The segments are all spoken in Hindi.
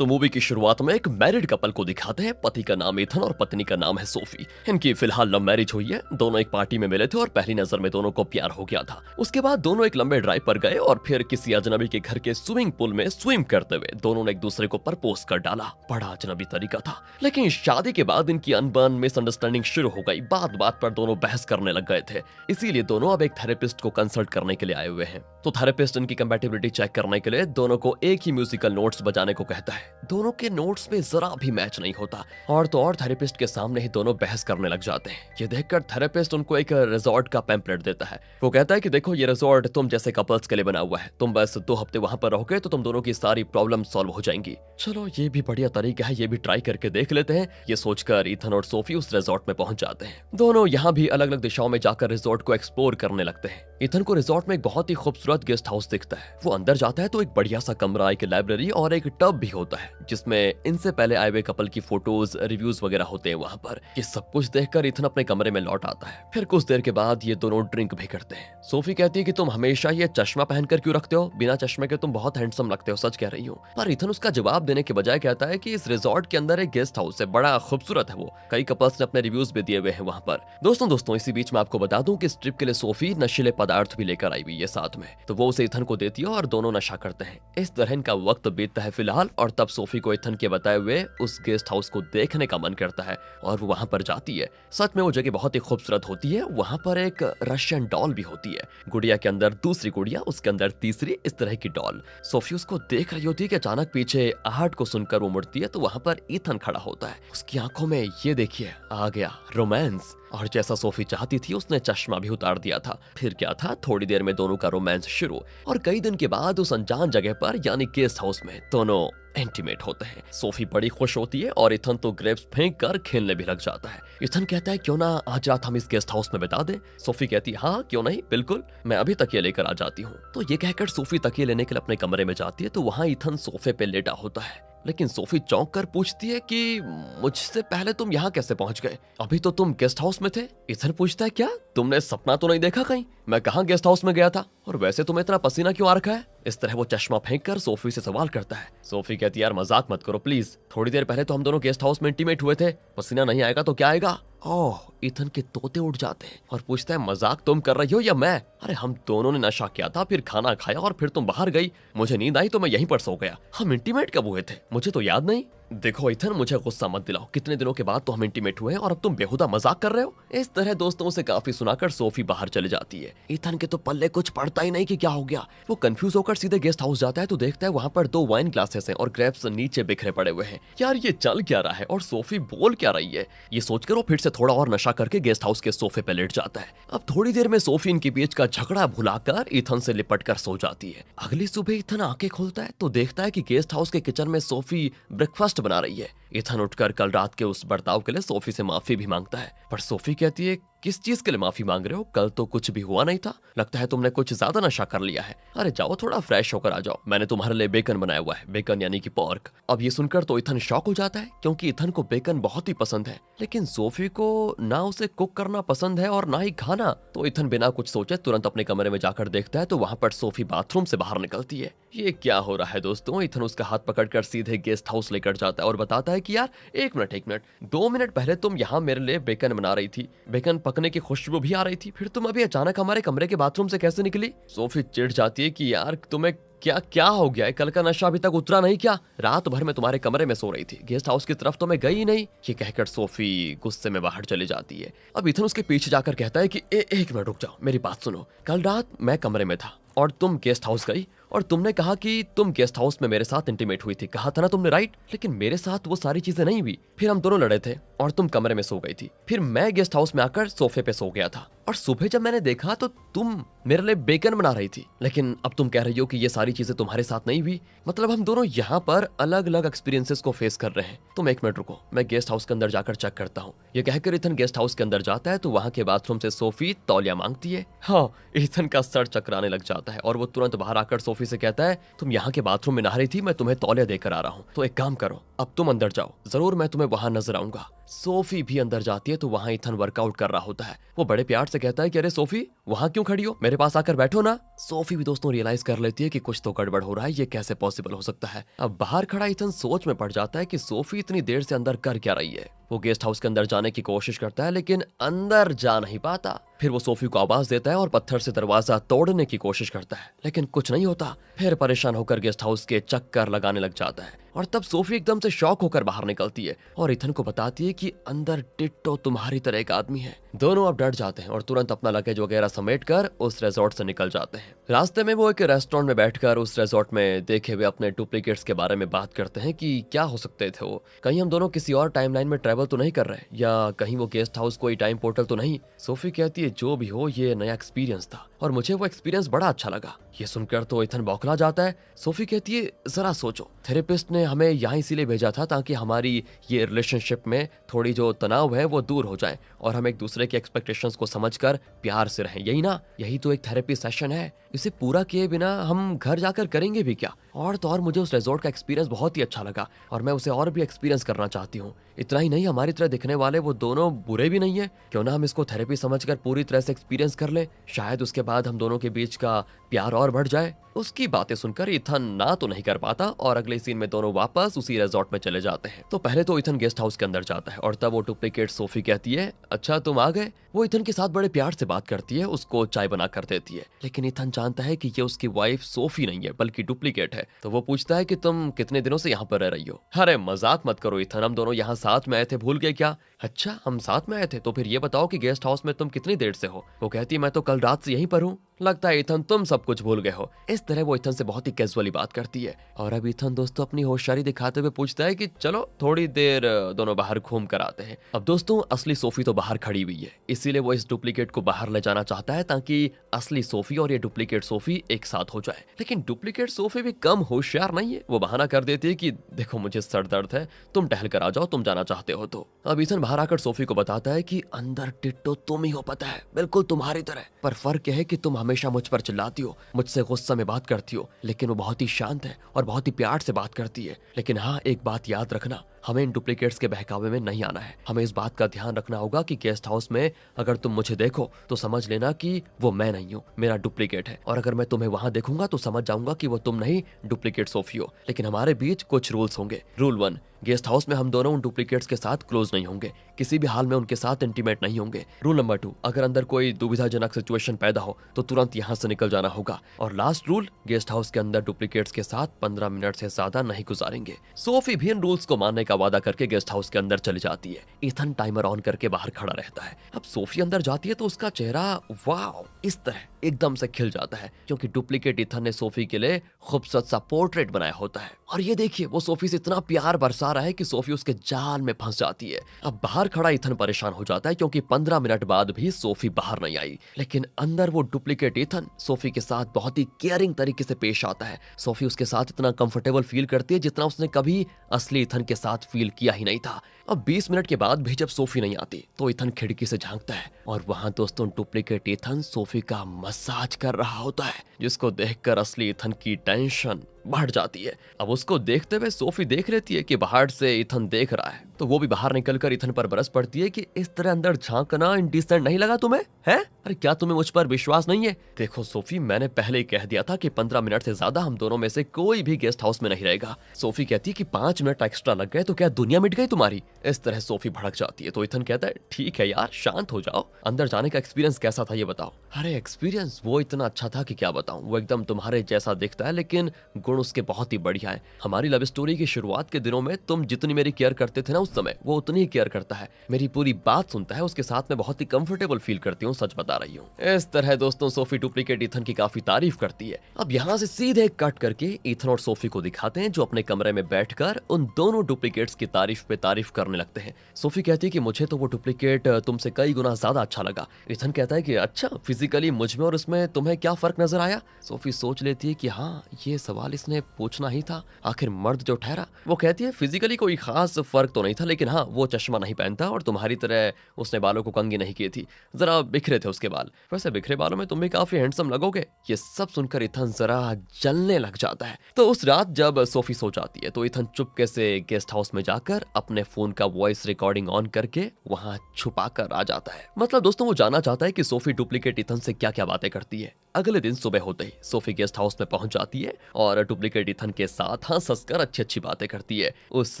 तो मूवी की शुरुआत में एक मैरिड कपल को दिखाते हैं। पति का नाम इथन और पत्नी का नाम है सोफी। इनकी फिलहाल लव मैरिज हुई है। दोनों एक पार्टी में मिले थे और पहली नजर में दोनों को प्यार हो गया था। उसके बाद दोनों एक लंबे ड्राइव पर गए और फिर किसी अजनबी के घर के स्विमिंग पूल में स्विम करते हुए दोनों ने एक दूसरे को प्रपोज कर डाला। बड़ा अजनबी तरीका था, लेकिन शादी के बाद इनकी अनबन मिसअंडरस्टैंडिंग शुरू हो गई। बात बात पर दोनों बहस करने लग गए थे। इसीलिए दोनों अब एक थेरेपिस्ट को कंसल्ट करने के लिए आए हुए हैं। तो थेरेपिस्ट इनकी कंपैटिबिलिटी चेक करने के लिए दोनों को एक ही म्यूजिकल नोट्स बजाने को कहता है। दोनों के नोट्स में जरा भी मैच नहीं होता और तो और थेरेपिस्ट के सामने ही दोनों बहस करने लग जाते हैं। ये देखकर थेरेपिस्ट उनको एक रिजॉर्ट का पैम्पलेट देता है। वो कहता है कि देखो, ये रिजॉर्ट तुम जैसे कपल्स के लिए बना हुआ है। तुम बस 2 हफ्ते वहां पर रहोगे तो तुम दोनों की सारी प्रॉब्लम सॉल्व हो जाएंगी। चलो, ये भी बढ़िया तरीका है, ये भी ट्राई करके देख लेते हैं। ये सोचकर इथन और सोफी उस रिजॉर्ट में पहुंच जाते हैं। दोनों यहाँ भी अलग अलग दिशाओं में जाकर रिजॉर्ट को एक्सप्लोर करने लगते हैं। इथन को रिजॉर्ट में एक बहुत ही खूबसूरत गेस्ट हाउस दिखता है। वो अंदर जाता है तो एक बढ़िया सा कमरा, एक लाइब्रेरी और एक टब भी होता है जिसमें इनसे पहले आए हुए कपल की फोटोज, रिव्यूज वगैरह होते हैं वहां पर। ये सब कुछ देखकर इथन अपने कमरे में लौट आता है। फिर कुछ देर के बाद ये दोनों ड्रिंक भी करते हैं। सोफी कहती है कि तुम हमेशा ये चश्मा पहनकर क्यों रखते हो? बिना चश्मे के तुम बहुत हैंडसम लगते हो, सच कह रही हूँ। पर इथन उसका जवाब देने के बजाय कहता है कि इस रिजॉर्ट के अंदर एक गेस्ट हाउस है, बड़ा खूबसूरत है वो। कई कपल्स ने अपने रिव्यूज भी दिए हुए हैं वहां पर। दोस्तों इसी बीच में आपको बता दूं कि इस ट्रिप के लिए सोफी नशीले पदार्थ भी लेकर आई हुई है साथ में। तो वो उसे इथन को देती है और दोनों नशा करते हैं। इस तरह इनका वक्त बीतता है फिलहाल, और तब सोफी को इथन के बताए हुए उस गेस्ट हाउस को देखने का मन करता है और वो वहां पर जाती है। सच में वो जगह बहुत ही खूबसूरत होती है। वहां पर एक रशियन डॉल भी होती है। गुड़िया के अंदर दूसरी गुड़िया, उसके अंदर तीसरी, इस तरह की डॉल। सोफी उसको देख रही होती है कि अचानक पीछे आहट को सुनकर वो मुड़ती है तो वहां पर इथन खड़ा होता है। उसकी आंखों में ये देखिए आ गया रोमांस, और जैसा सोफी चाहती थी उसने चश्मा भी उतार दिया था। फिर क्या था, थोड़ी देर में दोनों का रोमांस शुरू, और कई दिन के बाद उस अनजान जगह पर यानी गेस्ट हाउस में दोनों इंटीमेट होते हैं। सोफी बड़ी खुश होती है और इथन तो ग्रेप्स फेंक कर खेलने भी लग जाता है। इथन कहता है क्यों ना आज रात हम इस गेस्ट हाउस में बिता दें। सोफी कहती है हाँ क्यों नहीं, बिल्कुल, मैं अभी तकिया लेकर आ जाती हूँ। तो ये कहकर सोफी तकिया लेने के लिए अपने कमरे में जाती है तो वहां इथन सोफे पे लेटा होता है। लेकिन सोफी चौंक कर पूछती है कि मुझसे पहले तुम यहाँ कैसे पहुंच गए? अभी तो तुम गेस्ट हाउस में थे। इथन पूछता है क्या तुमने सपना तो नहीं देखा कहीं? मैं कहाँ गेस्ट हाउस में गया था, और वैसे तुम्हें इतना पसीना क्यों आ रखा है? इस तरह वो चश्मा फेंक कर सोफी से सवाल करता है। सोफी कहती है यार मजाक मत करो प्लीज, थोड़ी देर पहले तो हम दोनों गेस्ट हाउस में इंटीमेट हुए थे, पसीना नहीं आएगा तो क्या आएगा? ओह, इथन के तोते उठ जाते हैं और पूछता है मजाक तुम कर रही हो या मैं? अरे हम दोनों ने नशा किया था, फिर खाना खाया और फिर तुम बाहर गई। मुझे नींद आई तो मैं यहीं पर सो गया। हम इंटीमेट कब हुए थे मुझे तो याद नहीं। देखो इथन, मुझे गुस्सा मत दिलाओ, कितने दिनों के बाद तो हम इंटीमेट हुए हैं और अब तुम बेहुदा मजाक कर रहे हो। इस तरह दोस्तों से काफी सुनाकर सोफी बाहर चली जाती है। इथन के तो पल्ले कुछ पड़ता ही नहीं कि क्या हो गया। वो कंफ्यूज होकर सीधे गेस्ट हाउस जाता है तो देखता है वहां पर 2 वाइन ग्लासेस हैं और ग्रेप्स नीचे बिखरे पड़े हुए हैं। यार ये चल क्या रहा है और सोफी बोल क्या रही है? ये सोचकर वो फिर से थोड़ा और नशा करके गेस्ट हाउस के सोफे पे लेट जाता है। अब थोड़ी देर में सोफी इनके बीच का झगड़ा भुलाकर इथन से लिपट कर सो जाती है। अगली सुबह इथन आंखें खोलता है तो देखता है कि गेस्ट हाउस के किचन में सोफी ब्रेकफास्ट बना रही है। इथन उठकर कल रात के उस बर्ताव के लिए सोफी से माफी भी मांगता है, पर सोफी कहती है किस चीज के लिए माफी मांग रहे हो? कल तो कुछ भी हुआ नहीं था, लगता है तुमने कुछ ज्यादा नशा कर लिया है। अरे जाओ थोड़ा फ्रेश होकर आ जाओ, मैंने तुम्हारे लिए बेकन बनाया हुआ है, बेकन यानी कि पोर्क। अब ये सुनकर तो इथन शॉक हो जाता है क्योंकि इथन को बेकन बहुत ही पसंद है, लेकिन सोफी को ना उसे कुक करना पसंद है और ना ही खाना। तो इथन बिना कुछ सोचे तुरंत अपने कमरे में जाकर देखता है तो वहां पर सोफी बाथरूम से बाहर निकलती है। ये क्या हो रहा है दोस्तों? इथन उसका हाथ पकड़कर सीधे गेस्ट हाउस लेकर जाता है और बताता है कि यार एक मिनट 2 मिनट पहले तुम यहाँ मेरे लिए बेकन बना रही थी, बेकन पकने की खुशबू भी आ रही थी, फिर तुम अभी अचानक हमारे कमरे के बाथरूम से कैसे निकली? सोफी चिढ़ जाती है कि यार तुम्हें क्या हो गया है? कल का नशा अभी तक उतरा नहीं क्या? रात भर में तुम्हारे कमरे में सो रही थी, गेस्ट हाउस की तरफ तो मैं गई ही नहीं। ये कहकर सोफी गुस्से में बाहर चली जाती है। अब इथन उसके पीछे जाकर कहता है कि एक मिनट रुक जाओ, मेरी बात सुनो। कल रात मैं कमरे में था और तुम गेस्ट हाउस गई और तुमने कहा कि तुम गेस्ट हाउस में मेरे साथ इंटीमेट हुई थी, कहा था ना तुमने, राइट? लेकिन मेरे साथ वो सारी चीजें नहीं हुई। फिर हम दोनों लड़े थे और तुम कमरे में सो गई थी, फिर मैं गेस्ट हाउस में आकर सोफे पे सो गया था और सुबह जब मैंने देखा तो तुम मेरे लिए बेकन बना रही थी। लेकिन अब तुम कह रही हो कि ये सारी चीजें तुम्हारे साथ नहीं हुई, मतलब हम दोनों यहाँ पर अलग अलग एक्सपीरियंसेस को फेस कर रहे हैं। तुम एक मिनट रुको, मैं गेस्ट हाउस के अंदर जाकर चेक करता हूँ। ये कहकर इथन गेस्ट हाउस के अंदर जाता है तो वहाँ के बाथरूम से सोफी तौलिया मांगती है। हाँ, इथन का सर चकराने लग जाता है और वो तुरंत बाहर आकर सोफी से कहता है तुम यहाँ के बाथरूम में नहा रही थी, मैं तुम्हें तौलिया देकर आ रहा हूँ, तो एक काम करो अब तुम अंदर जाओ, जरूर मैं तुम्हें वहां नजर आऊंगा। सोफी भी अंदर जाती है तो वहां इथन वर्कआउट कर रहा होता है। वो बड़े प्यार से कहता है कि अरे सोफी, वहां क्यों खड़ी हो, मेरे पास आकर बैठो ना। सोफी भी दोस्तों रियलाइज कर लेती है कि कुछ तो गड़बड़ हो रहा है, ये कैसे पॉसिबल हो सकता है। अब बाहर खड़ा इथन सोच में पड़ जाता है कि सोफी इतनी देर से अंदर कर क्या रही है। वो गेस्ट हाउस के अंदर जाने की कोशिश करता है लेकिन अंदर जा नहीं पाता। फिर वो सोफी को आवाज देता है और पत्थर से दरवाजा तोड़ने की कोशिश करता है लेकिन कुछ नहीं होता। फिर परेशान होकर गेस्ट हाउस के चक्कर लगाने लग जाता है और तब सोफी एकदम से शॉक होकर बाहर निकलती है और इथन को बताती है कि अंदर डिट्टो तुम्हारी तरह एक आदमी है। दोनों अब डर जाते हैं और तुरंत अपना लगेज वगैरह समेट कर उस रिजॉर्ट से निकल जाते हैं। रास्ते में वो एक रेस्टोरेंट में बैठकर उस रिजॉर्ट में देखे हुए अपने डुप्लीकेट्स के बारे में बात करते हैं कि क्या हो सकते थे वो, कहीं हम दोनों किसी और टाइमलाइन में ट्रेवल तो नहीं कर रहे, या कहीं वो गेस्ट हाउस कोई टाइम पोर्टल तो नहीं। सोफी कहती है जो भी हो, ये नया एक्सपीरियंस था और मुझे वो एक्सपीरियंस बड़ा अच्छा लगा। ये सुनकर तो इथन बौखला जाता है। सोफी कहती है जरा सोचो, थेरेपिस्ट ने हमें यहाँ इसीलिए भेजा था ताकि हमारी ये रिलेशनशिप में थोड़ी जो तनाव है वो दूर हो जाए और हम एक दूसरे के एक्सपेक्टेशंस को समझकर प्यार से रहें, यही ना, यही तो एक थेरेपी सेशन है। इसे पूरा किए बिना हम घर जाकर करेंगे भी क्या। और तो और मुझे उस रिजॉर्ट का एक्सपीरियंस बहुत ही अच्छा लगा और मैं उसे और भी एक्सपीरियंस करना चाहती हूँ। इतना ही नहीं, हमारी तरह दिखने वाले वो दोनों बुरे भी नहीं है, क्यों ना हम इसको थेरेपी समझकर पूरी तरह से एक्सपीरियंस कर ले, शायद उसके बाद हम दोनों के बीच का प्यार और बढ़ जाए। उसकी बातें सुनकर इथन ना तो नहीं कर पाता और अगले सीन में दोनों वापस उसी रिजॉर्ट में चले जाते हैं। तो पहले तो इथन गेस्ट हाउस के अंदर जाता है और तब वो डुप्लीकेट सोफी कहती है अच्छा तुम आ गए। वो इथन के साथ बड़े प्यार से बात करती है, उसको चाय बना कर देती है, लेकिन इथन जानता है कि ये उसकी वाइफ सोफी नहीं है बल्कि डुप्लीकेट है। तो वो पूछता है कि तुम कितने दिनों से यहाँ पर रह रही हो। अरे मजाक मत करो इथन, हम दोनों यहाँ साथ में आए थे, भूल गए क्या। अच्छा हम साथ में आए थे, तो फिर ये बताओ कि गेस्ट हाउस में तुम कितनी देर से हो। वो कहती है मैं तो कल रात से यहीं पर हूँ। लगता है इथन तुम सब कुछ भूल गए हो। इस तरह वो इथन से बहुत ही कैजुअली बात करती है और अब इथन दोस्तों अपनी होशियारी दिखाते हुए पूछता है कि चलो थोड़ी देर दोनों बाहर घूम कर आते हैं। अब दोस्तों असली सोफी तो बाहर खड़ी हुई है, इसीलिए वो इस डुप्लीकेट को बाहर ले जाना चाहता है ताकि असली सोफी और ये डुप्लीकेट सोफी एक साथ हो जाए। लेकिन डुप्लीकेट सोफी भी कम होशियार नहीं है, वो बहाना कर देती है कि देखो मुझे सर दर्द है, तुम टहल कर आ जाओ, तुम जाना चाहते हो तो। अब इथन बाहर आकर सोफी को बताता है कि अंदर टिट्टो तुम ही हो, पता है, बिल्कुल तुम्हारी तरह, पर फर्क यह है कि तुम हमेशा मुझ पर चिल्लाती हो, मुझसे गुस्सा में बात करती हो, लेकिन वो बहुत ही शांत है और बहुत ही प्यार से बात करती है। लेकिन हाँ एक बात याद रखना, हमें इन डुप्लीकेट्स के बहकावे में नहीं आना है। हमें इस बात का ध्यान रखना होगा कि गेस्ट हाउस में अगर तुम मुझे देखो तो समझ लेना कि वो मैं नहीं हूँ, मेरा डुप्लीकेट है, और अगर मैं तुम्हें वहां देखूंगा तो समझ जाऊंगा कि वो तुम नहीं डुप्लीकेट सोफी हो। लेकिन हमारे बीच कुछ रूल्स होंगे। रूल 1, गेस्ट हाउस में हम दोनों उन डुप्लीकेट्स के साथ क्लोज नहीं होंगे, किसी भी हाल में उनके साथ इंटीमेट नहीं होंगे। रूल नंबर 2, अगर अंदर कोई दुविधाजनक सिचुएशन पैदा हो तो तुरंत यहाँ से निकल जाना होगा। और लास्ट रूल, गेस्ट हाउस के अंदर डुप्लीकेट्स के साथ 15 मिनट से ज्यादा नहीं गुजारेंगे। सोफी भी इन रूल्स को मानने का वादा करके गेस्ट हाउस के अंदर चली जाती है। इथन टाइमर ऑन करके बाहर खड़ा रहता है। अब सोफी अंदर जाती है तो उसका चेहरा वाव इस तरह एकदम से खिल जाता है, क्योंकि डुप्लीकेट इथन ने सोफी के लिए खूबसूरत सा पोर्ट्रेट बनाया होता है। और ये देखिए वो सोफी से इतना प्यार बरसा रहा है कि सोफी उसके जाल में फंस जाती है। अब बाहर खड़ा इथन परेशान हो जाता है क्योंकि 15 मिनट बाद भी सोफी बाहर नहीं आई, लेकिन अंदर वो डुप्लीकेट इथन सोफी के साथ बहुत ही केयरिंग तरीके से पेश आता है। सोफी उसके साथ इतना कंफर्टेबल फील करती है जितना उसने कभी असली इथन के साथ फील किया ही नहीं था। अब 20 मिनट के बाद भी जब सोफी नहीं आती तो इथन खिड़की से झांकता है और वहां दोस्तों डुप्लीकेट इथन सोफी का मसाज कर रहा होता है, जिसको देखकर असली इथन की टेंशन बढ़ जाती है। अब उसको देखते हुए सोफी देख लेती है कि बाहर से इथन देख रहा है, तो वो भी बाहर निकलकर इथन पर बरस पड़ती है कि इस तरह अंदर झांकना इंडिसेंट नहीं लगा तुम्हें, है? अरे क्या तुम्हें मुझ पर विश्वास नहीं है? देखो सोफी, मैंने पहले ही कह दिया था कि 15 मिनट से ज्यादा हम दोनों में से कोई भी गेस्ट हाउस में नहीं रहेगा। सोफी कहती है कि 5 मिनट एक्स्ट्रा लग गए तो क्या दुनिया मिट गई तुम्हारी? इस तरह सोफी भड़क जाती है। तो इथन कहता है ठीक है यार, शांत हो जाओ, अंदर जाने का एक्सपीरियंस कैसा था ये बताओ। अरे एक्सपीरियंस वो इतना अच्छा था कि क्या बताऊं, वो एकदम तुम्हारे जैसा दिखता है लेकिन गुण उसके बहुत ही बढ़िया है। हमारी लव स्टोरी की शुरुआत के दिनों में तुम जितनी मेरी केयर करते थे ना उस समय, वो उतनी ही केयर करता है, मेरी पूरी बात सुनता है, उसके साथ में बहुत ही कंफर्टेबल फील करती हूँ, सच बता रही हूँ। इस तरह दोस्तों सोफी डुप्लीकेट इथन की काफी तारीफ करती है। अब यहाँ से सीधे कट करके इथन और सोफी को दिखाते हैं जो अपने कमरे में बैठकर उन दोनों डुप्लीकेट्स की तारीफ पे तारीफ करने लगते हैं। सोफी कहती है कि मुझे तो वो डुप्लीकेट तुमसे कई गुना ज्यादा अच्छा लगा। इथन कहता है कि अच्छा, फिजिकली मुझ में और उसमें तुम्हें क्या फर्क नजर आया? सोफी सोच लेती है कि हाँ, ये सवाल इसने पूछना ही था, आखिर मर्द जो ठहरा। वो कहती है फिजिकली कोई खास फर्क तो नहीं था, लेकिन हाँ वो चश्मा नहीं पहनता और तुम्हारी तरह उसने बालों को कंघी नहीं की थी, जरा बिखरे थे उसके बाल। वैसे बिखरे बालों में तुम भी काफी हैंडसम लगोगे। ये सब सुनकर इथन जरा जलने लग जाता है। तो उस रात जब सोफी सो जाती है तो इथन चुपके से गेस्ट हाउस में जाकर अपने फोन का वॉइस रिकॉर्डिंग ऑन करके वहां छुपा कर आ जाता है। मतलब दोस्तों वो जानना चाहता है कि सोफी डुप्लीकेट इथन से क्या क्या बातें करती है। अगले दिन सुबह होते ही सोफी गेस्ट हाउस में पहुंच जाती है और डुप्लीकेट इथन के साथ हंस हंसकर अच्छी अच्छी बातें करती है। उस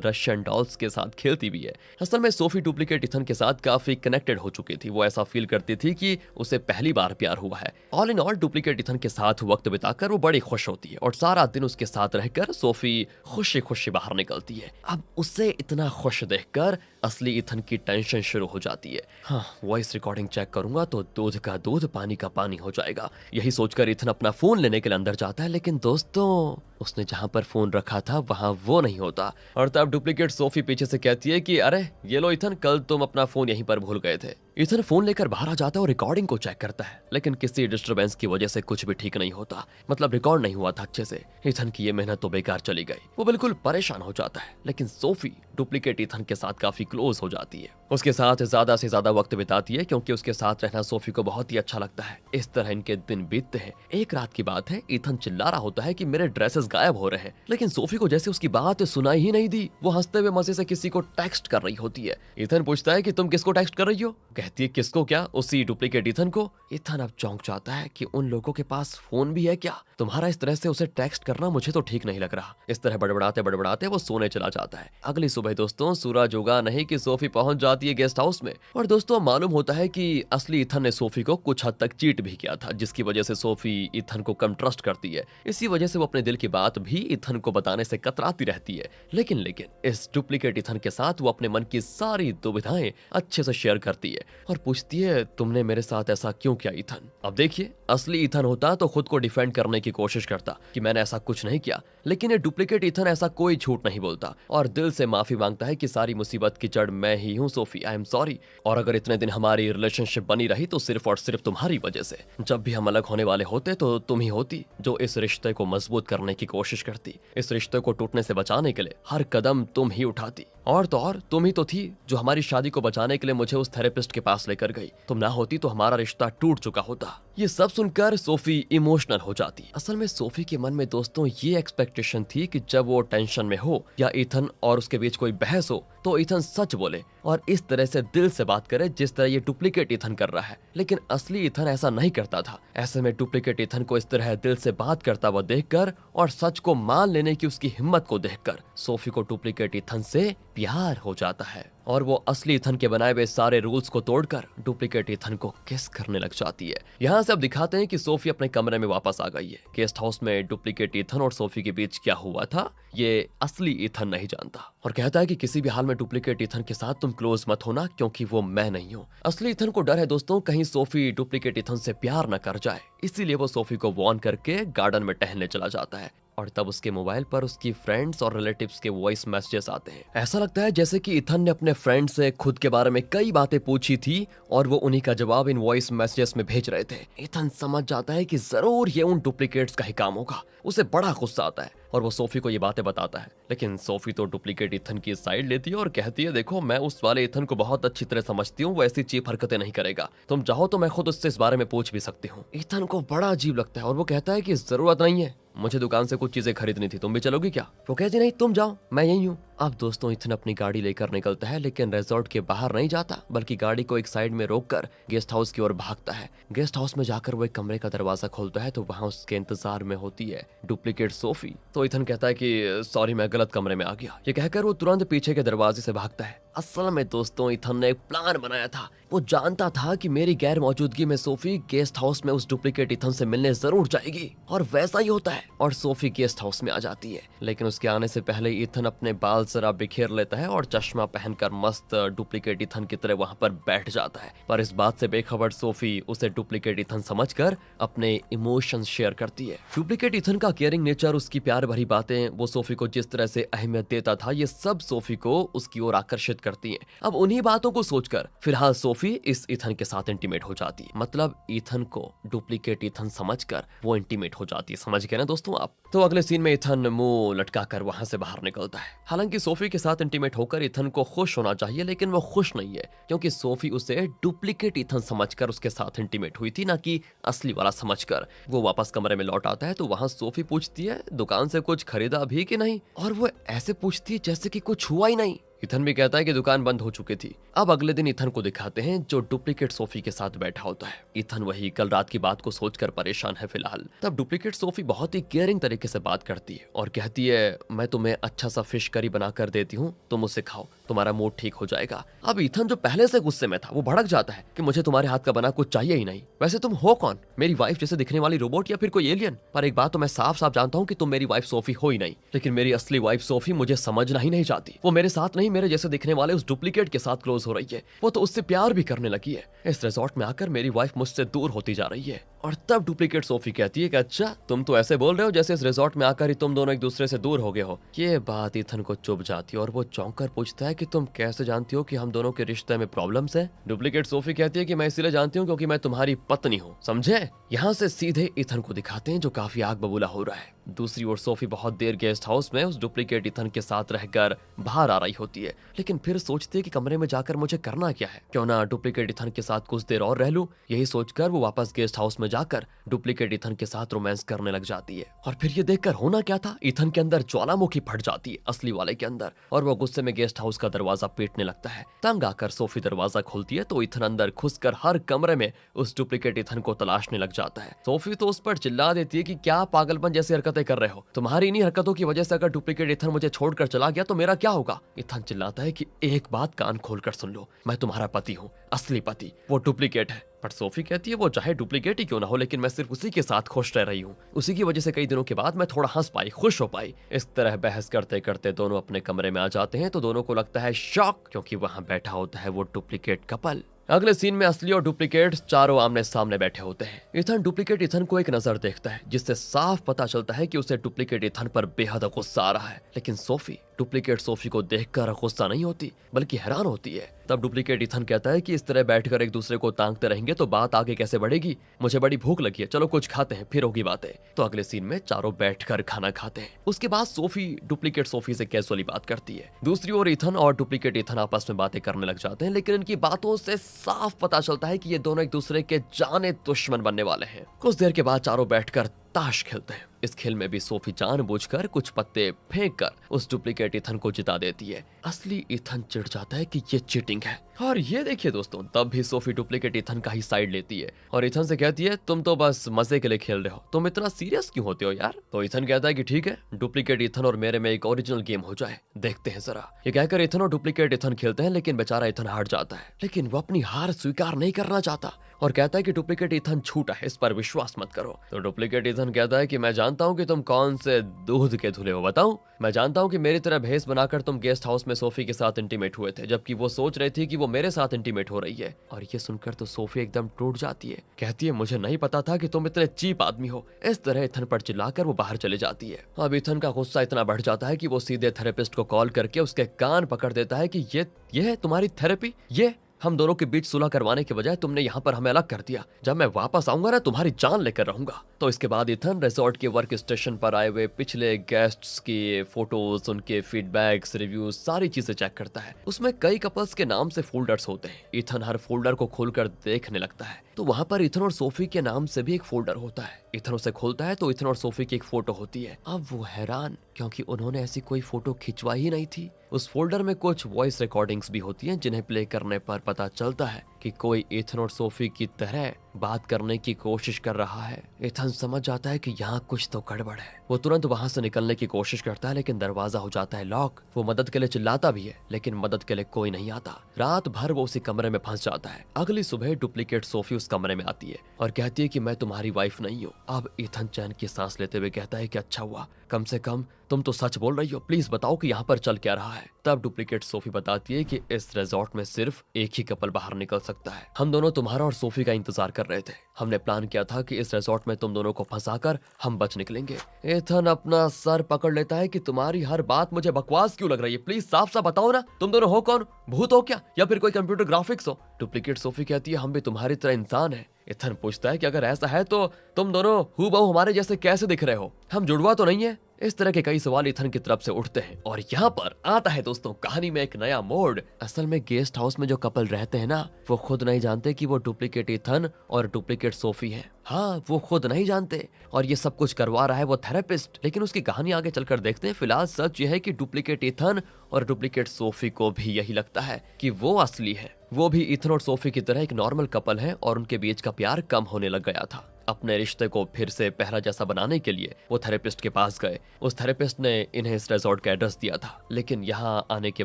रशियन डॉल्स के साथ खेलती भी है। असल में सोफी डुप्लीकेट इथन के साथ काफी कनेक्टेड हो चुकी थी। वो ऐसा फील करती थी कि उसे पहली बार प्यार हुआ है। All in all duplicate Ethan के साथ वक्त बिताकर वो बड़ी खुश होती है और सारा दिन उसके साथ रहकर सोफी खुशी खुशी बाहर निकलती है। अब उसे इतना खुश देखकर असली इथन की टेंशन शुरू हो जाती है। हाँ, वॉइस रिकॉर्डिंग चेक करूंगा तो दूध का दूध पानी का पानी हो जाएगा। यही सोचकर इथन अपना फोन लेने के लिए अंदर जाता है, लेकिन दोस्तों उसने जहां पर फोन रखा था वहां वो नहीं होता। और तब डुप्लीकेट सोफी पीछे से कहती है कि अरे ये लो इथन, कल तुम अपना फोन यहीं पर भूल गए थे। इथन फोन लेकर बाहर आ जाता है और रिकॉर्डिंग को चेक करता है, लेकिन किसी डिस्टरबेंस की वजह से कुछ भी ठीक नहीं होता। मतलब रिकॉर्ड नहीं हुआ था अच्छे से। इथन की ये मेहनत तो बेकार चली गई। वो बिल्कुल परेशान हो जाता है, लेकिन सोफी डुप्लीकेट इथन के साथ काफी क्लोज हो जाती है। उसके साथ ज्यादा से ज्यादा वक्त बिताती है क्योंकि उसके साथ रहना सोफी को बहुत ही अच्छा लगता है। इस तरह इनके दिन बीतते हैं। एक रात की बात है, इथन चिल्ला रहा होता है कि मेरे ड्रेसेस गायब हो रहे हैं, लेकिन सोफी को जैसे उसकी बात सुनाई ही नहीं दी। वो हंसते हुए मजे से किसी को टेक्स्ट कर रही होती है। इथन पूछता है कि तुम किसको टेक्स्ट कर रही हो? कहती है किसको क्या? उसी डुप्लीकेट इथन को। इथन अब चौंक जाता है कि उन लोगों के पास फोन भी है क्या? तुम्हारा इस तरह से उसे टेक्स्ट करना मुझे तो ठीक नहीं लग रहा। इस तरह बड़बड़ाते बड़बड़ाते वो सोने चला जाता है। अगली सुबह दोस्तों सूरज उगा नहीं कि सोफी पहुंच जाती है गेस्ट हाउस में। और दोस्तों मालूम होता है कि असली इथन ने सोफी को कुछ हद तक चीट भी किया था, जिसकी वजह से सोफी इथन को कम ट्रस्ट करती है। इसी वजह से वो अपने दिल की बात भी इथन को बताने से कतराती रहती है। लेकिन इस डुप्लीकेट इथन के साथ वो अपने मन की सारी दुविधाएं अच्छे से शेयर करती है और पूछती है तुमने मेरे साथ ऐसा क्यों किया इथन? अब देखिए असली इथन होता तो खुद को डिफेंड करने की कोशिश करता कि मैंने ऐसा कुछ नहीं किया, लेकिन ये डुप्लीकेट इथन ऐसा कोई झूठ नहीं बोलता और दिल से माफी मांगता है कि सारी मुसीबत की जड़ मैं ही हूँ सोफी, आई एम सॉरी। और अगर इतने दिन हमारी रिलेशनशिप बनी रही तो सिर्फ और सिर्फ तुम्हारी वजह से। जब भी हम अलग होने वाले होते तो तुम ही होती जो इस रिश्ते को मजबूत करने की कोशिश करती। इस रिश्ते को टूटने से बचाने के लिए हर कदम तुम ही उठाती। और तो और तुम ही तो थी जो हमारी शादी को बचाने के लिए मुझे उस थेरेपिस्ट के पास लेकर गई। तुम ना होती तो हमारा रिश्ता टूट चुका होता। ये सब सुनकर सोफी इमोशनल हो जाती। असल में सोफी के मन में दोस्तों ये एक्सपेक्टेशन थी कि जब वो टेंशन में हो या इथन और उसके बीच कोई बहस हो तो इथन सच बोले और इस तरह से दिल से बात करे जिस तरह ये डुप्लीकेट इथन कर रहा है। लेकिन असली इथन ऐसा नहीं करता था। ऐसे में डुप्लीकेट इथन को इस तरह दिल से बात करता हुआ देखकर और सच को मान लेने की उसकी हिम्मत को देखकर सोफी को डुप्लीकेट इथन से प्यार हो जाता है और वो असली इथन के बनाए हुए सारे रूल्स को तोड़कर डुप्लीकेट इथन को किस करने लग जाती है। यहाँ से अब दिखाते हैं कि सोफी अपने कमरे में वापस आ गई है। गेस्ट हाउस में डुप्लीकेट इथन और सोफी के बीच क्या हुआ था ये असली इथन नहीं जानता और कहता है कि किसी भी हाल में डुप्लीकेट इथन के साथ तुम क्लोज मत होना क्योंकि वो मैं नहीं हूँ। असली इथन को डर है दोस्तों कहीं सोफी डुप्लीकेट इथन से प्यार न कर जाए, इसीलिए वो सोफी को वार्न करके गार्डन में टहलने चला जाता है। और तब उसके मोबाइल पर उसकी फ्रेंड्स और रिलेटिव्स के वॉइस मैसेजेस आते हैं। ऐसा लगता है जैसे कि इथन ने अपने फ्रेंड से खुद के बारे में कई बातें पूछी थी और वो उन्हीं का जवाब इन वॉइस मैसेजेस में भेज रहे थे। इथन समझ जाता है कि जरूर ये उन डुप्लीकेट्स का ही काम होगा। उसे बड़ा गुस्सा आता है और वो सोफी को ये बातें बताता है, लेकिन सोफी तो डुप्लीकेट इथन की साइड लेती है और कहती है देखो मैं उस वाले इथन को बहुत अच्छी तरह समझती हूँ, वो ऐसी चीप हरकतें नहीं करेगा। तुम चाहो तो मैं खुद उससे इस बारे में पूछ भी सकती हूँ। इथन को बड़ा अजीब लगता है और वो कहता है कि जरूरत नहीं है, मुझे दुकान से कुछ चीजें खरीदनी थी, तुम भी चलोगी क्या? वो कहती नहीं तुम जाओ मैं यही हूँ। अब दोस्तों इथन अपनी गाड़ी लेकर निकलता है, लेकिन रिजॉर्ट के बाहर नहीं जाता बल्कि गाड़ी को एक साइड में रोककर गेस्ट हाउस की ओर भागता है। गेस्ट हाउस में जाकर वो एक कमरे का दरवाजा खोलता है तो वहाँ उसके इंतजार में होती है डुप्लीकेट सोफी। तो इथन कहता है कि सॉरी मैं गलत कमरे में आ गया। ये कहकर वो तुरंत पीछे के दरवाजे से भागता है। असल में दोस्तों इथन ने एक प्लान बनाया था। वो जानता था कि मेरी गैर मौजूदगी में सोफी गेस्ट हाउस में उस डुप्लीकेट इथन से मिलने जरूर जाएगी और वैसा ही होता है और सोफी गेस्ट हाउस में आ जाती है। लेकिन उसके आने से पहले इथन अपने बाल जरा बिखेर लेता है और चश्मा पहनकर मस्त डुप्लीकेट इथन की तरह वहां पर बैठ जाता है। पर इस बात से बेखबर सोफी उसे डुप्लीकेट इथन समझकर अपने इमोशंस शेयर करती है। डुप्लीकेट इथन का केयरिंग नेचर, उसकी प्यार भरी बातें, वो सोफी को जिस तरह से अहमियत देता था, ये सब सोफी को उसकी ओर आकर्षित करती हैं। अब उन्हीं बातों को सोचकर फिलहाल सोफी इस इथन के साथ इंटीमेट हो जाती है। मतलब इथन को डुप्लीकेट इथन समझकर वो इंटीमेट हो जाती है। समझ गए ना दोस्तों आप? तो अगले सीन में इथन मुंह लटका कर वहां से बाहर निकलता है। हालांकि सोफी के साथ इंटीमेट होकर इथन को खुश होना चाहिए, लेकिन वो खुश नहीं है क्योंकि सोफी उसे डुप्लीकेट इथन समझकर उसके साथ इंटीमेट हुई थी, ना कि असली वाला समझकर। वो वापस कमरे में लौट आता है तो वहां सोफी पूछती है दुकान से कुछ खरीदा भी कि नहीं, और वो ऐसे पूछती है जैसे कि कुछ हुआ ही नहीं। इथन भी कहता है कि दुकान बंद हो चुकी थी। अब अगले दिन इथन को दिखाते हैं जो डुप्लीकेट सोफी के साथ बैठा होता है। इथन वही कल रात की बात को सोचकर परेशान है फिलहाल। तब डुप्लीकेट सोफी बहुत ही केयरिंग तरीके से बात करती है और कहती है मैं तुम्हें अच्छा सा फिश करी बना कर देती हूँ, तुम उसे खाओ, तुम्हारा मूड ठीक हो जाएगा। अब इथन जो पहले से गुस्से में था वो भड़क जाता है कि मुझे तुम्हारे हाथ का बना कुछ चाहिए ही नहीं। वैसे तुम हो कौन, मेरी वाइफ जैसे दिखने वाली रोबोट या फिर कोई एलियन? पर एक बात तो मैं साफ साफ जानता हूँ कि तुम मेरी वाइफ सोफी हो ही नहीं, लेकिन मेरी असली वाइफ सोफी मुझे समझना ही नहीं चाहती। वो मेरे साथ नहीं, मेरे जैसे दिखने वाले उस डुप्लीकेट के साथ क्लोज हो रही है। वो तो उससे प्यार भी करने लगी है। इस रिजॉर्ट में आकर मेरी वाइफ मुझसे दूर होती जा रही है। और तब डुप्लीकेट सोफी कहती है कि अच्छा तुम तो ऐसे बोल रहे हो जैसे इस रिजॉर्ट में आकर ही तुम दोनों एक दूसरे से दूर हो गए हो। ये बात इथन को चुभ जाती है और वो चौंक कर पूछता है कि तुम कैसे जानती हो कि हम दोनों के रिश्ते में प्रॉब्लम्स है? डुप्लीकेट सोफी कहती है कि मैं इसलिए जानती हूँ क्योंकि मैं तुम्हारी पत्नी हूँ, समझे? यहाँ से सीधे इथन को दिखाते हैं जो काफी आग बबूला हो रहा है। दूसरी ओर सोफी बहुत देर गेस्ट हाउस में उस डुप्लीकेट इथन के साथ रहकर बाहर आ रही होती है, लेकिन फिर सोचती है कि कमरे में जाकर मुझे करना क्या है, क्यों ना डुप्लीकेट इथन के साथ कुछ देर और रह लूं। यही सोचकर वो वापस गेस्ट हाउस में जाकर डुप्लीकेट इथन के साथ रोमांस करने लग जाती है। और फिर ये देखकर होना क्या था, इथन के अंदर ज्वालामुखी फट जाती है असली वाले के अंदर, और वो गुस्से में गेस्ट हाउस का दरवाजा पीटने लगता है। तंग आकर सोफी दरवाजा खोलती है तो इथन अंदर घुसकर हर कमरे में उस डुप्लीकेट इथन को तलाशने लग जाता है। सोफी तो उस पर चिल्ला देती है कि क्या पागलपन जैसी हरकतें कर रहे हो, तुम्हारी इन्हीं हरकतों की वजह से अगर डुप्लीकेट इथन मुझे छोड़कर चला गया तो मेरा क्या होगा? इथन चिल्लाता है कि एक बात कान खोलकर सुन लो, मैं तुम्हारा पति हूँ, असली पति, वो डुप्लीकेट है। पर सोफी कहती है वो चाहे डुप्लीकेट ही क्यों ना हो, लेकिन मैं सिर्फ उसी के साथ खुश रह रही हूँ। उसी की वजह से कई दिनों के बाद मैं थोड़ा हंस पाई, खुश हो पाई। इस तरह बहस करते करते दोनों अपने कमरे में आ जाते हैं तो दोनों को लगता है शॉक, क्योंकि वहां बैठा होता है वो डुप्लीकेट कपल। अगले सीन में असली और डुप्लीकेट चारों आमने सामने बैठे होते हैं। इथन डुप्लीकेट इथन को एक नजर देखता है जिससे साफ पता चलता है कि उसे डुप्लीकेट इथन पर बेहद गुस्सा आ रहा है, लेकिन सोफी डुप्लीकेट सोफी को देखकर गुस्सा नहीं होती बल्कि हैरान होती है। तब डुप्लीकेट इथन कहता है कि इस तरह बैठकर एक दूसरे को ताकते रहेंगे तो बात आगे कैसे बढ़ेगी, मुझे बड़ी भूख लगी है, चलो कुछ खाते हैं फिर होगी बातें। तो अगले सीन में चारों बैठकर खाना खाते हैं। उसके बाद सोफी डुप्लीकेट सोफी से कैजुअली बात करती है। दूसरी ओर इथन और डुप्लीकेट इथन आपस में बातें करने लग जाते हैं, लेकिन इनकी बातों से साफ पता चलता है कि ये दोनों एक दूसरे के जाने दुश्मन बनने वाले हैं। कुछ देर के बाद चारों बैठकर ताश खेलते हैं। इस खेल में भी सोफी जानबूझकर कुछ पत्ते फेंक कर उस डुप्लीकेट इथन को जिता देती है। असली इथन चिढ़ जाता है कि ये चीटिंग है। और ये देखिए दोस्तों, तब भी सोफी डुप्लीकेट इथन का ही साइड लेती है और इथन से कहती है तुम तो बस मजे के लिए खेल रहे हो, तुम इतना सीरियस क्यों होते हो यार? तो इथन कहता है कि ठीक है, डुप्लीकेट इथन और मेरे में एक ओरिजिनल गेम हो जाए, देखते हैं जरा। ये कहकर इथन और डुप्लीकेट इथन खेलते हैं, लेकिन बेचारा इथन हार जाता है। लेकिन वो अपनी हार स्वीकार नहीं करना चाहता और कहता है कि डुप्लीकेट इथन झूठा है, इस पर विश्वास मत करो। तो डुप्लीकेट इथन कहता है कि मैं जानता हूँ कि तुम कौन से दूध के धुले हो, बताऊं? मैं जानता हूँ कि मेरी तरह भेस बनाकर तुम गेस्ट हाउस में सोफी के साथ इंटीमेट हुए थे, जबकि वो सोच रही थी कि वो मेरे साथ इंटीमेट हो रही है। और ये सुनकर तो सोफी एकदम टूट जाती है, कहती है मुझे नहीं पता था कि तुम इतने चीप आदमी हो। इस तरह इथन पर चिल्लाकर वो बाहर चले जाती है। अब इथन का गुस्सा इतना बढ़ जाता है कि वो सीधे थेरेपिस्ट को कॉल करके उसके कान पकड़ देता है कि ये है तुम्हारी थेरेपी, ये हम दोनों के बीच सुलह करवाने के बजाय तुमने यहाँ पर हमें अलग कर दिया। जब मैं वापस आऊंगा ना तुम्हारी जान लेकर रहूंगा। तो इसके बाद इथन रिजॉर्ट के वर्क स्टेशन पर आए हुए पिछले गेस्ट्स की फोटोज, उनके फीडबैक्स, रिव्यूज, सारी चीजें चेक करता है। उसमें कई कपल्स के नाम से फोल्डर्स होते हैं। इथन हर फोल्डर को खोलकर देखने लगता है तो वहां पर इथन और सोफी के नाम से भी एक फोल्डर होता है। इथन उसे खोलता है तो इथन और सोफी की एक फोटो होती है। अब वो हैरान, क्योंकि उन्होंने ऐसी कोई फोटो खिंचवाई ही नहीं थी। उस फोल्डर में कुछ वॉइस रिकॉर्डिंग्स भी होती हैं जिन्हें प्ले करने पर पता चलता है कि कोई इथन और सोफी की तरह बात करने की कोशिश कर रहा है। इथन समझ जाता है कि यहाँ कुछ तो गड़बड़ है। वो तुरंत वहां से निकलने की कोशिश करता है, लेकिन दरवाजा हो जाता है लॉक। वो मदद के लिए चिल्लाता भी है, लेकिन मदद के लिए कोई नहीं आता। रात भर वो उसी कमरे में फंस जाता है। अगली सुबह डुप्लीकेट सोफी उस कमरे में आती है और कहती है कि मैं तुम्हारी वाइफ नहीं हूँ। अब इथन चैन की सांस लेते हुए कहता है कि अच्छा हुआ, कम से कम तुम तो सच बोल रही हो, प्लीज बताओ कि यहाँ पर चल क्या रहा है। तब डुप्लीकेट सोफी बताती है कि इस रिजॉर्ट में सिर्फ एक ही कपल बाहर निकल सकता है। हम दोनों तुम्हारा और सोफी का इंतजार कर रहे थे। हमने प्लान किया था कि इस रिजॉर्ट में तुम दोनों को फंसाकर हम बच निकलेंगे। इथन अपना सर पकड़ लेता है कि तुम्हारी हर बात मुझे बकवास क्यों लग रही है, प्लीज साफ साफ बताओ ना, तुम दोनों हो कौन? भूत हो क्या या फिर कोई कंप्यूटर ग्राफिक्स हो? डुप्लीकेट सोफी कहती है हम भी तुम्हारी तरह इंसान है, इथन पूछता है कि अगर ऐसा है तो तुम दोनों हूबहू हमारे जैसे कैसे दिख रहे हो, हम जुड़वा तो नहीं है? इस तरह के कई सवाल इथन की तरफ से उठते हैं और यहाँ पर आता है दोस्तों कहानी में एक नया मोड़। असल में गेस्ट हाउस में जो कपल रहते हैं ना, वो खुद नहीं जानते कि वो डुप्लीकेट इथन और डुप्लीकेट सोफी है। हाँ, वो खुद नहीं जानते और ये सब कुछ करवा रहा है वो थेरेपिस्ट। लेकिन उसकी कहानी आगे चलकर देखते हैं। फिलहाल सच ये है कि डुप्लीकेट इथन और डुप्लीकेट सोफी को भी यही लगता है कि वो असली है। वो भी इथन और सोफी की तरह एक नॉर्मल कपल है और उनके बीच का प्यार कम होने लग गया था। अपने रिश्ते को फिर से पहला जैसा बनाने के लिए वो थेरेपिस्ट के पास गए। उस थेरेपिस्ट ने इन्हें इस रिजॉर्ट का एड्रेस दिया था, लेकिन यहाँ आने के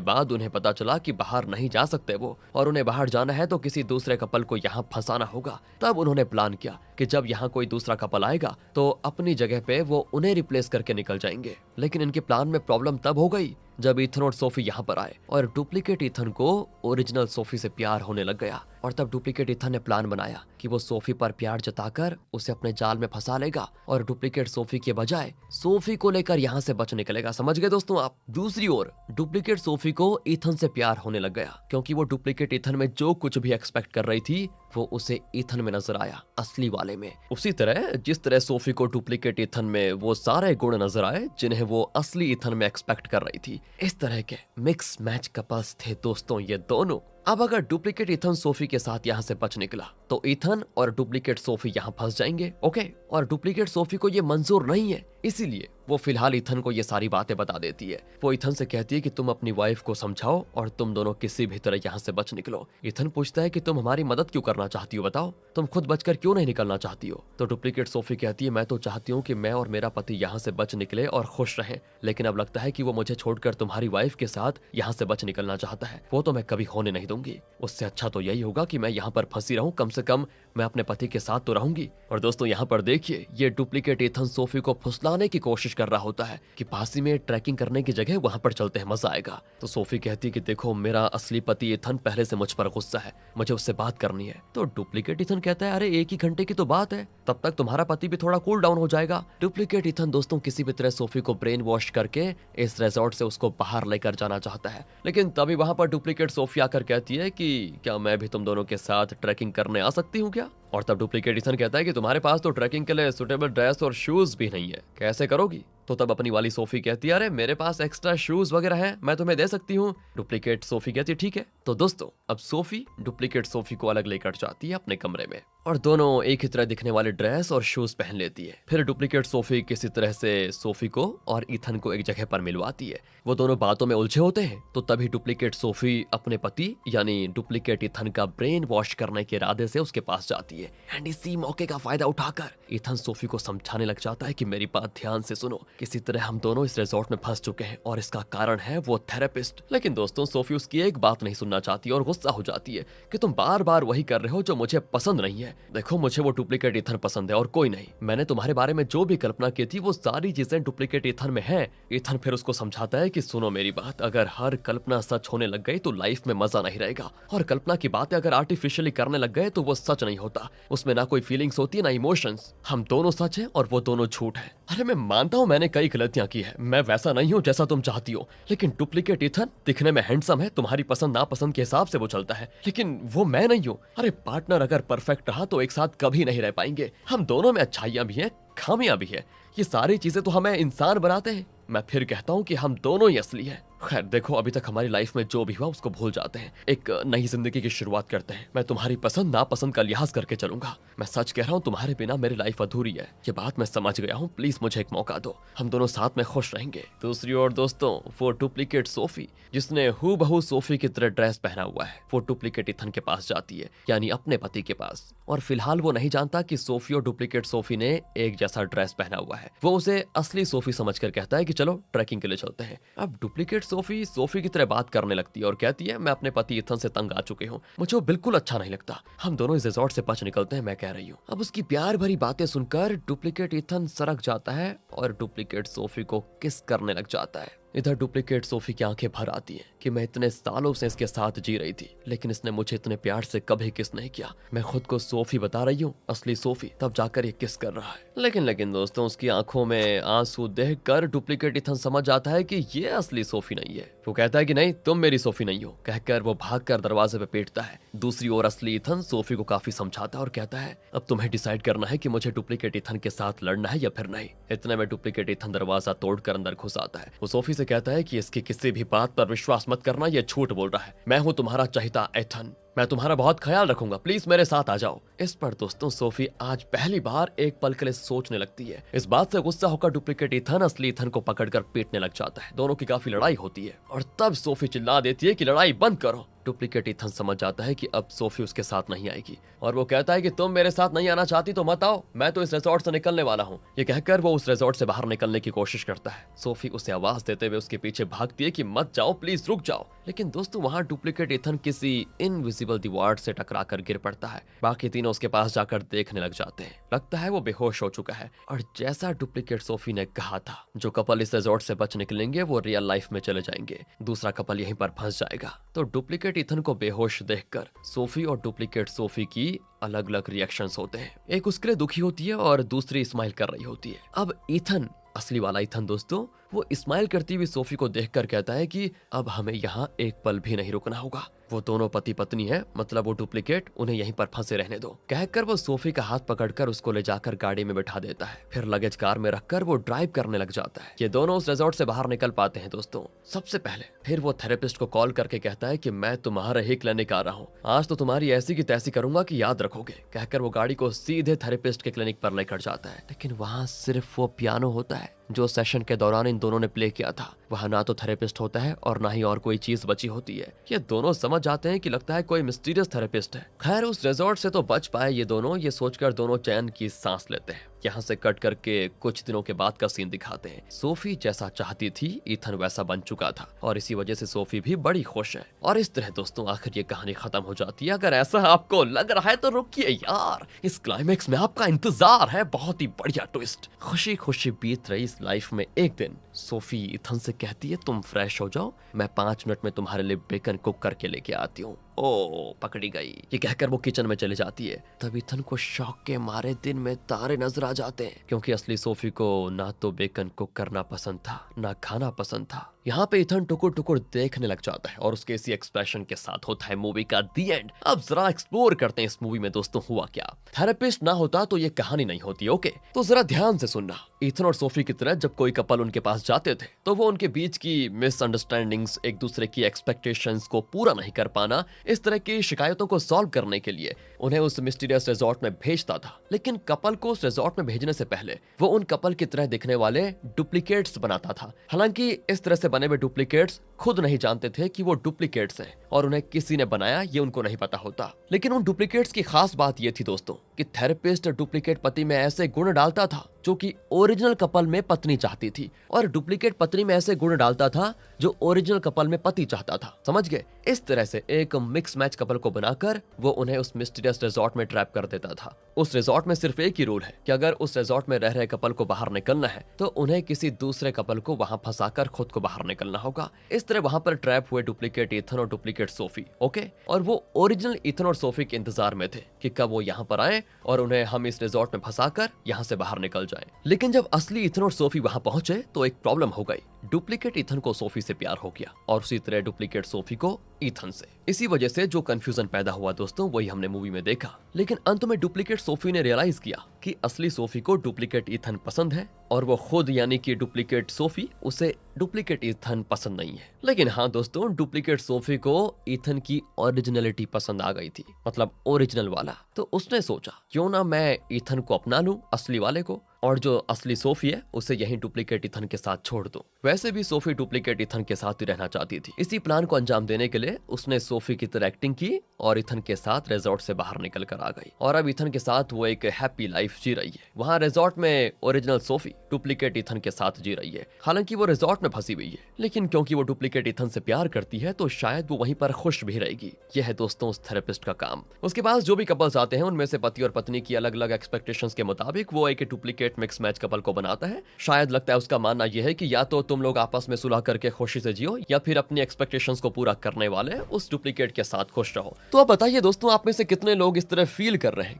बाद उन्हें पता चला कि बाहर नहीं जा सकते वो, और उन्हें बाहर जाना है तो किसी दूसरे कपल को यहाँ फंसाना होगा। तब उन्होंने प्लान किया कि जब यहाँ कोई दूसरा कपल आएगा तो अपनी जगह पे वो उन्हें रिप्लेस करके निकल जाएंगे। लेकिन इनके प्लान में प्रॉब्लम तब हो गई जब इथन और सोफी यहाँ पर आए और डुप्लीकेट इथन को ओरिजिनल सोफी से प्यार होने लग गया। और तब डुप्लीकेट इथन ने प्लान बनाया कि वो सोफी पर प्यार जताकर उसे अपने जाल में फंसा लेगा और डुप्लीकेट सोफी के बजाय सोफी को लेकर यहाँ से बच निकलेगा। समझ गए दोस्तों आप? दूसरी ओर डुप्लीकेट सोफी को इथन से प्यार होने लग गया, क्योंकि वो डुप्लीकेट इथन में जो कुछ भी एक्सपेक्ट कर रही थी वो उसे इथन में नजर आया, असली वाले में। उसी तरह जिस तरह सोफी को डुप्लीकेट इथन में वो सारे गुण नजर आए जिन्हें वो असली इथन में एक्सपेक्ट कर रही थी। इस तरह के मिक्स मैच कपल्स थे दोस्तों ये दोनों। अब अगर डुप्लीकेट इथन सोफी के साथ यहाँ से बच निकला तो इथन और डुप्लीकेट सोफी यहाँ फंस जाएंगे। ओके, और डुप्लीकेट सोफी को ये मंजूर नहीं है, इसीलिए वो फिलहाल इथन को ये सारी बातें बता देती है। वो इथन से कहती है कि तुम अपनी वाइफ को समझाओ और तुम दोनों किसी भी तरह यहाँ से बच निकलो। इथन पूछता है कि तुम हमारी मदद क्यों करना चाहती हो, बताओ, तुम खुद बचकर क्यों नहीं निकलना चाहती हो? तो डुप्लीकेट सोफी कहती है मैं तो चाहती हूँ कि मैं और मेरा पति यहाँ से बच निकले और खुश रहें, लेकिन अब लगता है कि वो मुझे छोड़कर तुम्हारी वाइफ के साथ यहाँ से बच निकलना चाहता है। वो तो मैं कभी होने नहीं दूंगी। उससे अच्छा तो यही होगा कि मैं यहाँ पर फंसी रहूं, कम से कम मैं अपने पति के साथ तो रहूंगी। और दोस्तों यहाँ पर देखिए, ये डुप्लीकेट इथन सोफी को फुसलाने की कोशिश कर रहा होता है कि पासी में ट्रैकिंग करने की जगह वहां पर चलते हैं, मजा आएगा। तो सोफी कहती है कि देखो, मेरा असली पति इथन पहले से मुझ पर गुस्सा है, मुझे उससे बात करनी है। तो डुप्लीकेट इथन कहता है अरे 1 ही घंटे की तो बात है, तब तक तुम्हारा पति भी थोड़ा कूल डाउन हो जाएगा। डुप्लीकेट इथन दोस्तों किसी भी तरह सोफी को ब्रेन वॉश करके इस रिजॉर्ट से उसको बाहर लेकर जाना चाहता है, लेकिन तभी वहां पर डुप्लीकेट सोफी आकर कहती है कि क्या मैं भी तुम दोनों के साथ ट्रैकिंग करने आ सकती हूँ क्या? और तब डुप्लीकेट इथन कहता है कि तुम्हारे पास तो ट्रैकिंग के लिए सुटेबल ड्रेस और शूज भी नहीं है, कैसे करोगी? तो तब अपनी वाली सोफी कहती है अरे मेरे पास एक्स्ट्रा शूज वगैरह हैं, मैं तुम्हें दे सकती हूँ। डुप्लीकेट सोफी कहती है ठीक है। तो दोस्तों अब सोफी डुप्लीकेट सोफी को अलग लेकर जाती है अपने कमरे में और दोनों एक ही तरह दिखने वाले ड्रेस और शूज पहन लेती है। फिर डुप्लीकेट सोफी किसी तरह से सोफी को और इथन को एक जगह पर मिलवाती है। वो दोनों बातों में उलझे होते हैं, तो तभी डुप्लीकेट सोफी अपने पति यानी डुप्लीकेट इथन का ब्रेन वॉश करने के इरादे से उसके पास जाती है। एंड इसी मौके का फायदा उठाकर इथन सोफी को समझाने लग जाता है कि मेरी बात ध्यान से सुनो, किसी तरह हम दोनों इस रिजॉर्ट में फंस चुके हैं और इसका कारण है वो थेरेपिस्ट। लेकिन दोस्तों सोफी उसकी एक बात नहीं सुनना चाहती और गुस्सा हो जाती है कि तुम बार बार वही कर रहे हो जो मुझे पसंद नहीं है। देखो मुझे वो डुप्लीकेट इथन पसंद है और कोई नहीं। मैंने तुम्हारे बारे में जो भी कल्पना की थी वो सारी चीजें डुप्लीकेट इथन में है। इथन फिर उसको समझाता है कि सुनो मेरी बात, अगर हर कल्पना सच होने लग गई तो लाइफ में मजा नहीं रहेगा, और कल्पना की बातें अगर आर्टिफिशियली करने लग गए तो वो सच नहीं होता, उसमें ना कोई फीलिंग्स होती है ना इमोशंस। हम दोनों सच है और वो दोनों झूठ है। अरे मैं मानता हूँ मैंने कई गलतियां की है, मैं वैसा नहीं हूँ जैसा तुम चाहती हो, लेकिन डुप्लीकेट इथन दिखने में हैंडसम है, तुम्हारी पसंद नापसंद के हिसाब से वो चलता है, लेकिन वो मैं नहीं हूँ। अरे पार्टनर अगर परफेक्ट रहा तो एक साथ कभी नहीं रह पाएंगे। हम दोनों में अच्छाइयां भी हैं, खामियां भी है, ये सारी चीजें तो हमें इंसान बनाते हैं। मैं फिर कहता हूँ कि हम दोनों ही असली हैं। खैर देखो, अभी तक हमारी लाइफ में जो भी हुआ उसको भूल जाते हैं, एक नई जिंदगी की शुरुआत करते हैं। मैं तुम्हारी पसंद नापसंद का लिहाज करके चलूंगा। मैं सच कह रहा हूँ, तुम्हारे बिना मेरी लाइफ अधूरी है, ये बात मैं समझ गया हूँ। प्लीज मुझे एक मौका दो, हम दोनों साथ में खुश रहेंगे। दूसरी ओर दोस्तों वो डुप्लीकेट सोफी जिसने हूबहू सोफी की तरह ड्रेस पहना हुआ है, वो डुप्लीकेट इथन के पास जाती है, यानी अपने पति के पास। और फिलहाल वो नहीं जानता कि सोफी और डुप्लीकेट सोफी ने एक जैसा ड्रेस पहना हुआ है। वो उसे असली सोफी समझकर कहता है कि चलो ट्रैकिंग के लिए चलते हैं। अब डुप्लीकेट सोफी की तरह बात करने लगती है और कहती है मैं अपने पति इथन से तंग आ चुकी हूँ, मुझे वो बिल्कुल अच्छा नहीं लगता, हम दोनों इस रिजॉर्ट से बच निकलते हैं, मैं कह रही हूँ। अब उसकी प्यार भरी बातें सुनकर डुप्लीकेट इथन सरक जाता है और डुप्लीकेट सोफी को किस करने लग जाता है। इधर डुप्लीकेट सोफी की आंखें भर आती हैं कि मैं इतने सालों से इसके साथ जी रही थी, लेकिन इसने मुझे इतने प्यार से कभी किस नहीं किया। मैं खुद को सोफी बता रही हूँ, असली सोफी, तब जाकर ये किस कर रहा है। लेकिन दोस्तों, उसकी आंखों में आंसू देखकर डुप्लीकेट इथन समझ जाता है कि ये असली सोफी नहीं है। वो कहता है कि नहीं, तुम मेरी सोफी नहीं हो, कहकर वो भागकर दरवाजे पे पीटता है। दूसरी ओर असली इथन सोफी को काफी समझाता है और कहता है, अब तुम्हें डिसाइड करना है कि मुझे डुप्लीकेट इथन के साथ लड़ना है या फिर नहीं। इतने में डुप्लीकेट इथन दरवाजा तोड़कर अंदर घुस आता है। वो सोफी से कहता है कि इसकी किसी भी बात पर विश्वास मत करना, ये झूठ बोल रहा है। मैं हूँ तुम्हारा चहिता एथन, मैं तुम्हारा बहुत ख्याल रखूंगा, प्लीज मेरे साथ आ जाओ। इस पर दोस्तों सोफी आज पहली बार एक पल के लिए सोचने लगती है। इस बात से गुस्सा होकर डुप्लीकेट इथन असली इथन को पकड़कर पीटने लग जाता है। दोनों की काफी लड़ाई होती है और तब सोफी चिल्ला देती है कि लड़ाई बंद करो। डुप्लीकेट इथन समझ जाता है कि अब सोफी उसके साथ नहीं आएगी और वो कहता है कि तुम मेरे साथ नहीं आना चाहती तो मत आओ, मैं तो इस रिजॉर्ट से निकलने वाला हूँ। ये कहकर वो उस रिजॉर्ट से बाहर निकलने की कोशिश करता है। सोफी उसे आवाज देते हुए उसके पीछे भागती है कि मत जाओ, प्लीज रुक जाओ। लेकिन दोस्तों वहां डुप्लीकेट इथन किसी इनविजिबल दीवार से टकराकर गिर पड़ता है। बाकी तीनों उसके पास जाकर देखने लग जाते हैं। लगता है वो बेहोश हो चुका है और जैसा डुप्लीकेट सोफी ने कहा था, जो कपल इस रिजॉर्ट से बच निकलेंगे वो रियल लाइफ में चले जाएंगे, दूसरा कपल यहीं पर फंस जाएगा। तो डुप्लीकेट इथन को बेहोश देखकर सोफी और डुप्लीकेट सोफी की अलग अलग रिएक्शंस होते हैं। एक उसके लिए दुखी होती है और दूसरी स्माइल कर रही होती है। अब इथन, असली वाला इथन दोस्तों, वो स्माइल करती हुई सोफी को देखकर कहता है कि अब हमें यहाँ एक पल भी नहीं रुकना होगा। वो दोनों पति पत्नी है, मतलब वो डुप्लीकेट, उन्हें यहीं पर फंसे रहने दो, कहकर वो सोफी का हाथ पकड़कर उसको ले जाकर गाड़ी में बिठा देता है। फिर लगेज कार में रखकर वो ड्राइव करने लग जाता है। ये दोनों उस रिजॉर्ट से बाहर निकल पाते हैं दोस्तों। सबसे पहले फिर वो थेरेपिस्ट को कॉल करके कहता है कि मैं तुम्हारे ही क्लिनिक आ रहा हूँ, आज तो तुम्हारी ऐसी की तैसी करूंगा कि याद रखोगे, कहकर वो गाड़ी को सीधे थेरेपिस्ट के क्लिनिक पर लेकर जाता है। लेकिन वहाँ सिर्फ वो पियानो होता है जो सेशन के दौरान इन दोनों ने प्ले किया था। वहाँ ना तो थेरेपिस्ट होता है और ना ही और कोई चीज बची होती है। ये दोनों समझ जाते हैं कि लगता है कोई मिस्टीरियस थेरेपिस्ट है। खैर उस रिजॉर्ट से तो बच पाए ये दोनों, ये सोचकर दोनों चैन की सांस लेते हैं। यहाँ से कट करके कुछ दिनों के बाद का सीन दिखाते हैं। सोफी जैसा चाहती थी इथन वैसा बन चुका था और इसी वजह से सोफी भी बड़ी खुश है। और इस तरह दोस्तों आखिर ये कहानी खत्म हो जाती है। अगर ऐसा आपको लग रहा है तो रुकिए यार, इस क्लाइमेक्स में आपका इंतजार है, बहुत ही बढ़िया ट्विस्ट। खुशी खुशी बीत रही इस लाइफ में एक दिन सोफी इथन से कहती है, तुम फ्रेश हो जाओ, मैं 5 मिनट में तुम्हारे लिए बेकन कुक करके लेके आती हूँ। ओ पकड़ी गई, ये कहकर वो किचन में चले जाती है। तब इथन को शौक के मारे दिन में तारे नजर आ जाते हैं, क्योंकि असली सोफी को ना तो बेकन कुक करना पसंद था ना खाना पसंद था। यहाँ पे इथन टुकुर टुकुर देखने लग जाता है और उसके इसी एक्सप्रेशन के साथ होता है मूवी का दी एंड। अब जरा एक्सप्लोर करते हैं इस मूवी में दोस्तों हुआ क्या। थेरेपिस्ट ना होता तो ये कहानी नहीं होती, ओके? तो जरा ध्यान से सुनना। इथन और सोफी की तरह जब कोई कपल उनके पास जाते थे तो वो उनके बीच की मिसअंडरस्टैंडिंग्स, एक दूसरे की एक्सपेक्टेशंस को पूरा नहीं कर पाना, इस तरह की शिकायतों को सॉल्व करने के लिए उन्हें उस मिस्टीरियस रिजॉर्ट में भेजता था। लेकिन कपल को उस रिजॉर्ट में भेजने से पहले वो उन कपल की तरह दिखने वाले डुप्लीकेट्स बनाता था। हालांकि इस तरह से बने हुए डुप्लीकेट्स खुद नहीं जानते थे कि वो डुप्लीकेट्स हैं और उन्हें किसी ने बनाया ये उनको नहीं पता होता। लेकिन उन डुप्लीकेट्स की खास बात ये थी दोस्तों कि थेरेपिस्ट डुप्लीकेट पति में ऐसे गुण डालता था जो कि ओरिजिनल कपल में पत्नी चाहती थी, और डुप्लीकेट पत्नी में ऐसे गुण डालता था जो ओरिजिनल कपल में पति चाहता था। समझ गए? इस तरह से एक मिक्स मैच कपल को बनाकर वो उन्हें उस मिस्टीरियस रिजॉर्ट में ट्रैप कर देता था। उस रिजॉर्ट में सिर्फ एक ही रूल है कि अगर उस रिजॉर्ट में रह रहे कपल को बाहर निकलना है तो उन्हें किसी दूसरे कपल को वहां फंसाकर खुद को बाहर निकलना होगा। इस तरह वहां पर ट्रैप हुए डुप्लीकेट इथन और डुप्लीकेट सोफी, ओके? और वो ओरिजिनल इथन और सोफी के इंतजार में थे कि कब वो यहाँ पर आए और उन्हें हम इस रिजॉर्ट में फंसाकर यहाँ से बाहर निकल जाएं। लेकिन जब असली इथन और सोफी वहां पहुंचे तो एक प्रॉब्लम हो गई। डुप्लीकेट इथन को सोफी से प्यार हो गया और उसी तरह डुप्लीकेट सोफी को इथन से। इसी वजह से जो कंफ्यूजन पैदा हुआ दोस्तों वही हमने मूवी में देखा। लेकिन अंत में डुप्लीकेट सोफी ने रियलाइज किया कि असली सोफी को डुप्लीकेट इथन पसंद है और वो खुद यानी कि डुप्लीकेट सोफी उसे डुप्लीकेट इथन पसंद नहीं है। लेकिन हाँ दोस्तों, डुप्लीकेट सोफी को इथन की ओरिजिनलिटी पसंद आ गई थी, मतलब ओरिजिनल वाला। तो उसने सोचा क्यों ना मैं इथन को अपना लूं, असली वाले को, और जो असली सोफी है उसे यहीं डुप्लीकेट इथन के साथ छोड़ दूं। वैसे भी सोफी डुप्लीकेट इथन के साथ ही रहना चाहती थी। इसी प्लान को अंजाम देने के लिए उसने सोफी की तरह एक्टिंग की और इथन के साथ रिजॉर्ट से बाहर निकल कर आ गई। और अब इथन के साथ वो एक हैप्पी लाइफ जी रही है। वहाँ रिजॉर्ट में ओरिजिनल सोफी डुप्लीकेट इथन के साथ जी रही है। हालांकि वो रिजॉर्ट में फंसी हुई है, लेकिन क्योंकि वो डुप्लीकेट इथन से प्यार करती है तो शायद वो वहीं पर खुश भी रहेगी। यह है दोस्तों उस थेरेपिस्ट का काम। उसके पास जो भी कपल्स आते हैं उनमें से पति और पत्नी की अलग अलग एक्सपेक्टेशंस के मुताबिक वो एक duplicate duplicate mix match couple को बनाता है। शायद लगता है उसका मानना यह है कि या तो तुम लोग आपस में सुलह करके खुशी से जियो या फिर अपनी एक्सपेक्टेशंस को पूरा करने वाले उस डुप्लीकेट के साथ खुश रहो। तो अब बताइए दोस्तों, आप में से कितने लोग इस तरह फील कर रहे हैं?